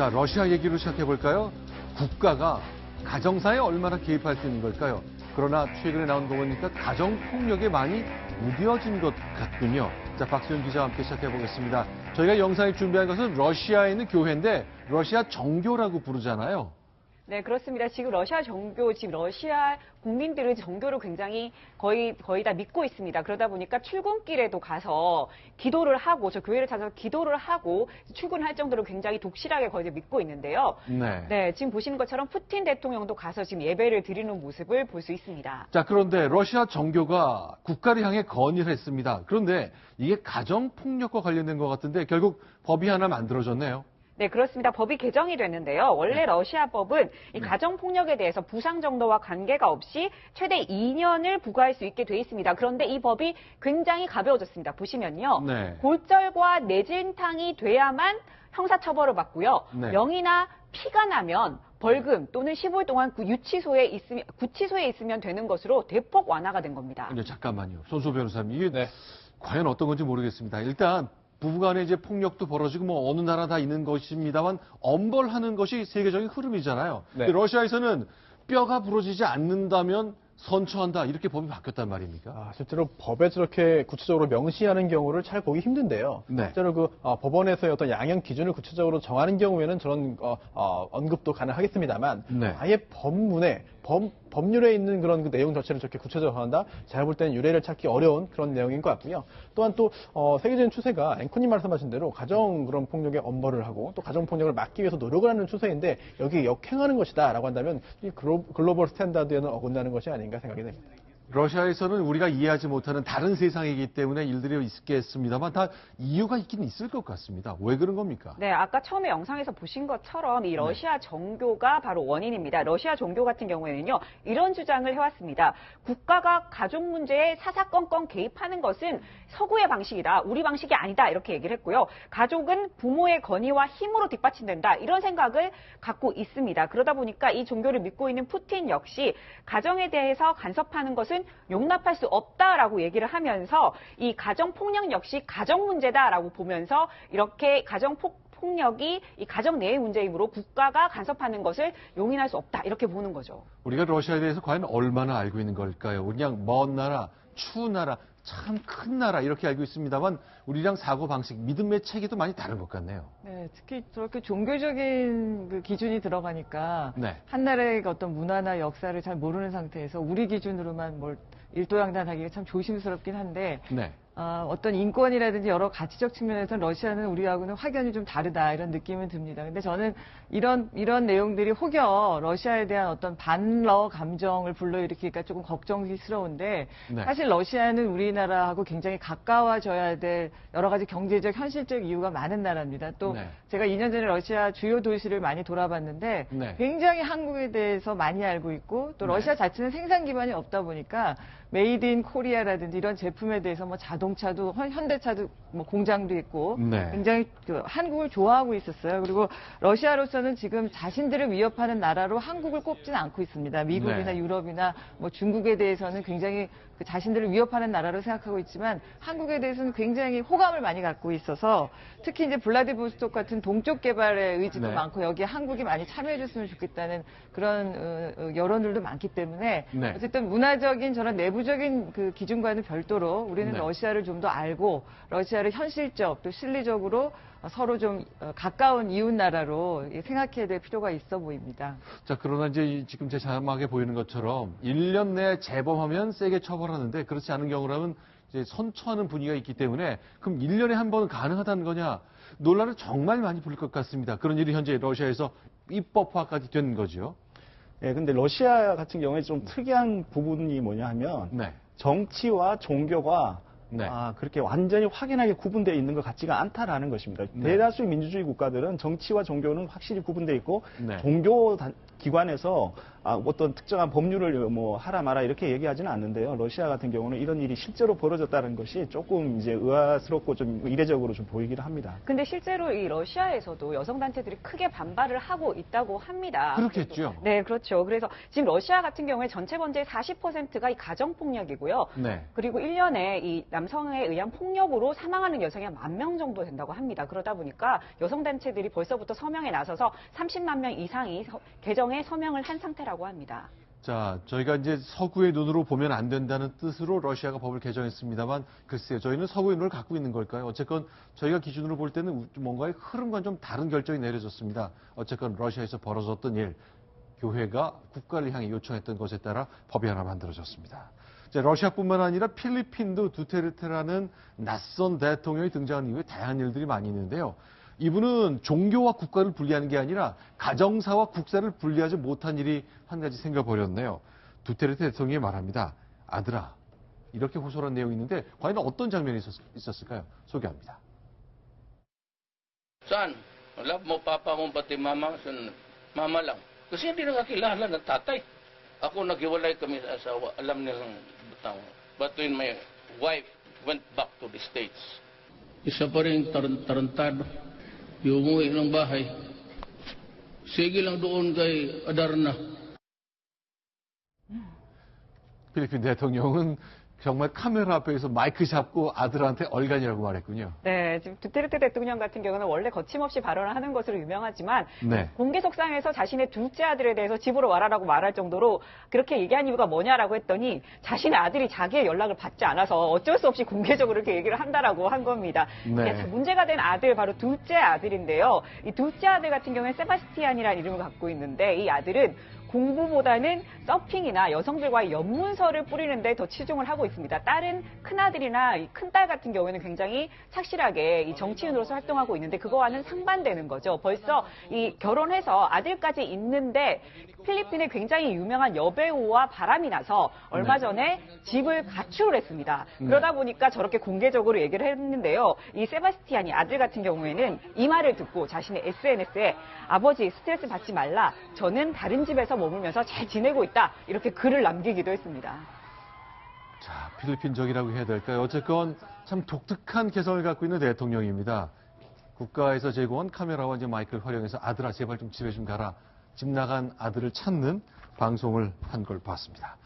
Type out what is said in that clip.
자, 러시아 얘기로 시작해 볼까요? 국가가 가정사에 얼마나 개입할 수 있는 걸까요? 그러나 최근에 나온 거 보니까 가정폭력에 많이 무뎌진 것 같군요. 자, 박수현 기자와 함께 시작해 보겠습니다. 저희가 영상에 준비한 것은 러시아에 있는 교회인데 러시아 정교라고 부르잖아요. 네, 그렇습니다. 지금 러시아 정교, 지금 러시아 국민들은 정교를 굉장히 거의 다 믿고 있습니다. 그러다 보니까 출근길에도 가서 기도를 하고, 저 교회를 찾아서 기도를 하고 출근할 정도로 굉장히 독실하게 거의 믿고 있는데요. 네, 지금 보시는 것처럼 푸틴 대통령도 가서 지금 예배를 드리는 모습을 볼 수 있습니다. 자, 그런데 러시아 정교가 국가를 향해 건의를 했습니다. 그런데 이게 가정폭력과 관련된 것 같은데 결국 법이 하나 만들어졌네요. 네, 그렇습니다. 법이 개정이 됐는데요. 원래 러시아 법은 이 가정폭력에 대해서 부상 정도와 관계가 없이 최대 2년을 부과할 수 있게 돼 있습니다. 그런데 이 법이 굉장히 가벼워졌습니다. 보시면요. 골절과 뇌진탕이 돼야만 형사처벌을 받고요. 명의나 피가 나면 벌금 또는 15일 동안 구치소에 있으면 되는 것으로 대폭 완화가 된 겁니다. 근데 잠깐만요. 손소 변호사님, 이게 과연 어떤 건지 모르겠습니다. 일단 부부간의 이제 폭력도 벌어지고 뭐 어느 나라 다 있는 것입니다만 엄벌하는 것이 세계적인 흐름이잖아요. 근데 러시아에서는 뼈가 부러지지 않는다면 선처한다 이렇게 법이 바뀌었단 말입니까? 실제로 법에 저렇게 구체적으로 명시하는 경우를 잘 보기 힘든데요. 실제로 법원에서의 어떤 양형 기준을 구체적으로 정하는 경우에는 저런 언급도 가능하겠습니다만 아예 법률에 있는 그런 그 내용 자체를 저렇게 구체적으로 한다? 제가 볼 때는 유례를 찾기 어려운 그런 내용인 것 같고요. 또한 또 세계적인 추세가 앵커님 말씀하신 대로 가정 그런 폭력에 엄벌을 하고 또 가정 폭력을 막기 위해서 노력을 하는 추세인데 여기에 역행하는 것이다라고 한다면 이 글로벌 스탠다드에는 어긋나는 것이 아닌가 생각이 됩니다. 러시아에서는 우리가 이해하지 못하는 다른 세상이기 때문에 일들이 있겠습니다만 다 이유가 있긴 있을 것 같습니다. 왜 그런 겁니까? 네, 아까 처음에 영상에서 보신 것처럼 이 러시아 정교가 바로 원인입니다. 러시아 정교 같은 경우에는요, 이런 주장을 해왔습니다. 국가가 가족 문제에 사사건건 개입하는 것은 서구의 방식이다. 우리 방식이 아니다. 이렇게 얘기를 했고요. 가족은 부모의 건의와 힘으로 뒷받침된다. 이런 생각을 갖고 있습니다. 그러다 보니까 이 종교를 믿고 있는 푸틴 역시 가정에 대해서 간섭하는 것은 용납할 수 없다라고 얘기를 하면서 이 가정폭력 역시 가정 문제다라고 보면서 이렇게 가정폭력이 이 가정 내의 문제이므로 국가가 간섭하는 것을 용인할 수 없다 이렇게 보는 거죠. 우리가 러시아에 대해서 과연 얼마나 알고 있는 걸까요? 그냥 먼 나라, 추운 나라, 참 큰 나라 이렇게 알고 있습니다만 우리랑 사고방식, 믿음의 체계도 많이 다른 것 같네요. 네, 특히 저렇게 종교적인 그 기준이 들어가니까 한 나라의 어떤 문화나 역사를 잘 모르는 상태에서 우리 기준으로만 뭘 일도양단하기가 참 조심스럽긴 한데 어떤 인권이라든지 여러 가치적 측면에서 러시아는 우리하고는 확연히 좀 다르다 이런 느낌은 듭니다. 근데 저는 이런 내용들이 혹여 러시아에 대한 어떤 반러 감정을 불러일으키니까 조금 걱정스러운데 사실 러시아는 우리나라하고 굉장히 가까워져야 될 여러 가지 경제적, 현실적 이유가 많은 나라입니다. 또 제가 2년 전에 러시아 주요 도시를 많이 돌아봤는데 굉장히 한국에 대해서 많이 알고 있고 또 러시아 자체는 생산 기반이 없다 보니까 메이드 인 코리아라든지 이런 제품에 대해서 뭐 자동차도 현대차도 뭐 공장도 있고 굉장히 한국을 좋아하고 있었어요. 그리고 러시아로서는 지금 자신들을 위협하는 나라로 한국을 꼽지는 않고 있습니다. 미국이나 유럽이나 뭐 중국에 대해서는 굉장히 자신들을 위협하는 나라로 생각하고 있지만 한국에 대해서는 굉장히 호감을 많이 갖고 있어서 특히 이제 블라디보스토크 같은 동쪽 개발의 의지도 많고 여기에 한국이 많이 참여해줬으면 좋겠다는 그런 여론들도 많기 때문에 어쨌든 문화적인 저런 내부적인 그 기준과는 별도로 우리는 러시아를 좀 더 알고 러시아를 현실적 또 실리적으로 서로 좀 가까운 이웃 나라로 생각해야 될 필요가 있어 보입니다. 자, 그러나 이제 지금 제 자막에 보이는 것처럼 1년 내에 재범하면 세게 처벌하는데 그렇지 않은 경우라면 이제 선처하는 분위기가 있기 때문에 그럼 1년에 한 번은 가능하다는 거냐? 논란을 정말 많이 부를 것 같습니다. 그런 일이 현재 러시아에서 입법화까지 된 거죠. 네, 근데 러시아 같은 경우에 좀 특이한 부분이 뭐냐 하면 정치와 종교가 그렇게 완전히 확연하게 구분되어 있는 것 같지가 않다라는 것입니다. 대다수의 민주주의 국가들은 정치와 종교는 확실히 구분되어 있고 종교 기관에서 어떤 특정한 법률을 뭐 하라 마라 이렇게 얘기하지는 않는데요. 러시아 같은 경우는 이런 일이 실제로 벌어졌다는 것이 조금 이제 의아스럽고 좀 이례적으로 좀 보이기도 합니다. 근데 실제로 이 러시아에서도 여성단체들이 크게 반발을 하고 있다고 합니다. 그렇겠죠. 네, 그렇죠. 그래서 지금 러시아 같은 경우에 전체 범죄의 40%가 이 가정폭력이고요. 네. 그리고 1년에 이 남성에 의한 폭력으로 사망하는 여성이 한 10,000명 정도 된다고 합니다. 그러다 보니까 여성단체들이 벌써부터 서명에 나서서 30만 명 이상이 개정에 서명을 한 상태라고 합니다. 자, 저희가 이제 서구의 눈으로 보면 안 된다는 뜻으로 러시아가 법을 개정했습니다만 글쎄요, 저희는 서구의 눈을 갖고 있는 걸까요? 어쨌건 저희가 기준으로 볼 때는 뭔가의 흐름과는 좀 다른 결정이 내려졌습니다. 어쨌건 러시아에서 벌어졌던 일, 교회가 국가를 향해 요청했던 것에 따라 법이 하나 만들어졌습니다. 자, 러시아뿐만 아니라 필리핀도 두테르테라는 낯선 대통령이 등장한 이후에 다양한 일들이 많이 있는데요. 이분은 종교와 국가를 분리하는 게 아니라 가정사와 국사를 분리하지 못한 일이 한 가지 생겨버렸네요. 두테르테 대통령이 말합니다. 아들아, 이렇게 호소한 내용이 있는데 과연 어떤 장면이 있었을까요? 소개합니다. Son, love mo papa mo pati mama, mama lang. Kasi hindi nakakilala ng tatay. Ako naghiwalay kami sa asawa, alam nilang butang. But when my wife went back to the States, isa pa rin tarantado. Yung umuwi ng bahay, sige lang doon kay Adarna. 필리핀 대통령은 정말 카메라 앞에서 마이크 잡고 아들한테 얼간이라고 말했군요. 네, 지금 두테르테 대통령 같은 경우는 원래 거침없이 발언을 하는 것으로 유명하지만 네. 공개석상에서 자신의 둘째 아들에 대해서 집으로 와라라고 말할 정도로 그렇게 얘기한 이유가 뭐냐라고 했더니 자신의 아들이 자기의 연락을 받지 않아서 어쩔 수 없이 공개적으로 이렇게 얘기를 한다라고 한 겁니다. 네. 문제가 된 아들 바로 둘째 아들인데요. 이 둘째 아들 같은 경우는 세바스티안이라는 이름을 갖고 있는데 이 아들은 공부보다는 서핑이나 여성들과의 연문서를 뿌리는데 더 치중을 하고 있습니다. 딸은 큰아들이나 큰딸 같은 경우에는 굉장히 착실하게 이 정치인으로서 활동하고 있는데 그거와는 상반되는 거죠. 벌써 이 결혼해서 아들까지 있는데 필리핀에 굉장히 유명한 여배우와 바람이 나서 얼마 전에 집을 가출을 했습니다. 그러다 보니까 저렇게 공개적으로 얘기를 했는데요. 이 세바스티안이 아들 같은 경우에는 이 말을 듣고 자신의 SNS에 아버지 스트레스 받지 말라. 저는 다른 집에서 머물면서 잘 지내고 있다. 이렇게 글을 남기기도 했습니다. 자, 필리핀적이라고 해야 될까요? 어쨌건 참 독특한 개성을 갖고 있는 대통령입니다. 국가에서 제공한 카메라와 이제 마이크를 활용해서 아들아 제발 좀 집에 좀 가라. 집 나간 아들을 찾는 방송을 한 걸 봤습니다.